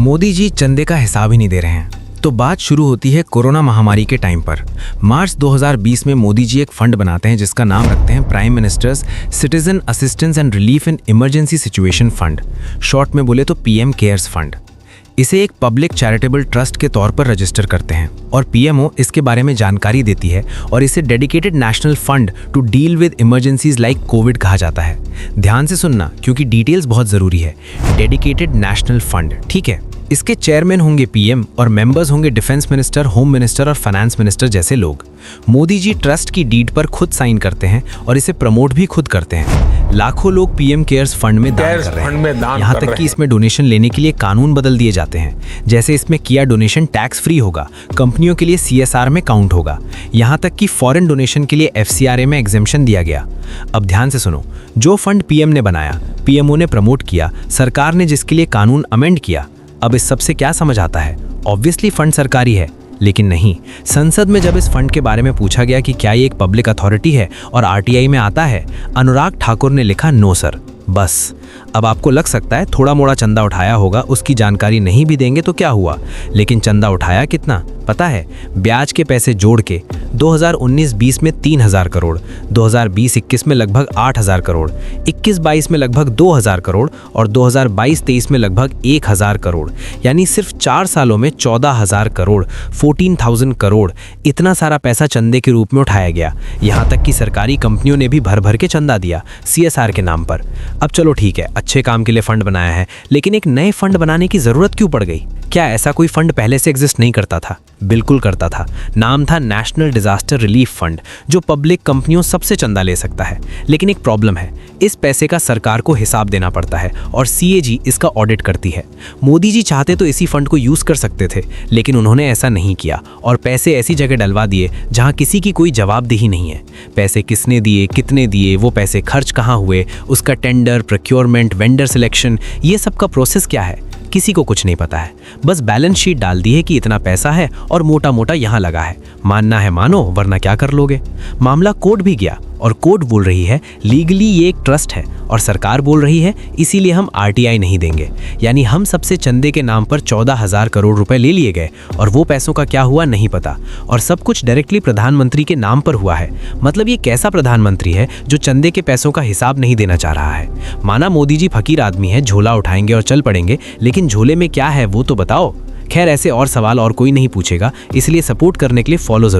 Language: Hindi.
मोदी जी चंदे का हिसाब ही नहीं दे रहे हैं। तो बात शुरू होती है कोरोना महामारी के टाइम पर। मार्च 2020 में मोदी जी एक फंड बनाते हैं जिसका नाम रखते हैं prime ministers citizen assistance and relief in emergency situation fund, short में बोले तो पीएम केयर्स फंड। इसे एक पब्लिक चैरिटेबल ट्रस्ट के तौर पर रजिस्टर करते हैं और पीएमओ इसके बारे में जानकारी देती है और इसे dedicated national fund to deal with emergencies like COVID कहा जाता है। ध्यान से सुनना क्योंकि डिटेल्स बहुत ज़रूरी है। डेडिकेटेड नेशनल फंड, ठीक है। इसके चेयरमैन होंगे पीएम और मेंबर्स होंगे डिफेंस मिनिस्टर, होम मिनिस्टर और फाइनेंस मिनिस्टर जैसे लोग। मोदी जी ट्रस्ट की डीड पर खुद साइन करते हैं और इसे प्रमोट भी खुद करते हैं। लाखों लोग पीएम केयर्स फंड में दान कर रहे हैं। यहाँ तक कि इसमें डोनेशन लेने के लिए कानून बदल दिए जाते हैं। जैसे इसमें किया डोनेशन टैक्स फ्री होगा, कंपनियों के लिए सीएसआर में काउंट होगा। यहाँ तक कि फॉरेन डोनेशन के लिए एफसीआरए में एग्जेम्पशन दिया गया। अब ध्यान से सुनो, जो फंड पीएम ने बनाया, पीएमओ ने प्रमोट किया, सरकार ने जिसके लिए कानून अमेंड किया। अब इस सब से क्या समझ आता है? ऑब्वियसली फंड सरकारी है, लेकिन नहीं। संसद में जब इस फंड के बारे में पूछा गया कि क्या ये एक पब्लिक अथॉरिटी है और आरटीआई में आता है, अनुराग ठाकुर ने लिखा नो सर। बस। अब आपको लग सकता है थोड़ा मोड़ा चंदा उठाया होगा, उसकी जानकारी नहीं भी देंगे तो क्या हुआ, लेकिन चंदा उठाया कितना पता है? ब्याज के पैसे जोड़ के 2019-20 में 3000 करोड़, 2020-21 में लगभग 8000 करोड़, 21-22 में लगभग 2000 करोड़ और 2022-23 में लगभग 1000 करोड़। यानी सिर्फ 4 सालों में 14000 करोड़, 14,000 करोड़, इतना सारा पैसा चंदे के रूप में उठाया गया। यहाँ तक कि सरकारी कंपनियों ने भी भर भर के चंदा दिया सीएसआर के नाम पर। अब चलो ठीक है, अच्छे काम के लिए फंड बनाया है, लेकिन एक नए फंड बनाने की जरूरत क्यों पड़ गई? क्या ऐसा कोई फंड पहले से एग्जिस्ट नहीं करता था? बिल्कुल करता था। नाम था नेशनल डिजास्टर रिलीफ फंड, जो पब्लिक कंपनियों सबसे चंदा ले सकता है। लेकिन एक प्रॉब्लम है, इस पैसे का सरकार को हिसाब देना पड़ता है और सीएजी इसका ऑडिट करती है। मोदी जी चाहते तो इसी फंड को यूज कर सकते थे, लेकिन उन्होंने ऐसा नहीं किया और पैसे ऐसी जगह डलवा दिए जहां किसी की कोई जवाबदेही नहीं है। पैसे किसने दिए, कितने दिए, वो पैसे खर्च कहाँ हुए, उसका टेंडर, प्रोक्योरमेंट, वेंडर सिलेक्शन, ये सब का प्रोसेस क्या है, किसी को कुछ नहीं पता है। बस बैलेंस शीट डाल दी है कि इतना पैसा है और मोटा मोटा यहाँ लगा है। मानना है मानो, वरना क्या कर लोगे। मामला कोर्ट भी गया और कोर्ट बोल रही है लीगली ये एक ट्रस्ट है और सरकार बोल रही है इसीलिए हम आरटीआई नहीं देंगे। यानी हम सबसे चंदे के नाम पर 14,000 करोड़ रुपए ले लिए गए और वो पैसों का क्या हुआ नहीं पता, और सब कुछ डायरेक्टली प्रधानमंत्री के नाम पर हुआ है। मतलब ये कैसा प्रधानमंत्री है जो चंदे के पैसों का हिसाब नहीं देना चाह रहा है? माना मोदी जी फकीर आदमी है, झोला उठाएंगे और चल पड़ेंगे, लेकिन झोले में क्या है वो तो बताओ। खैर, ऐसे और सवाल और कोई नहीं पूछेगा, इसलिए सपोर्ट करने के लिए फॉलो जरूर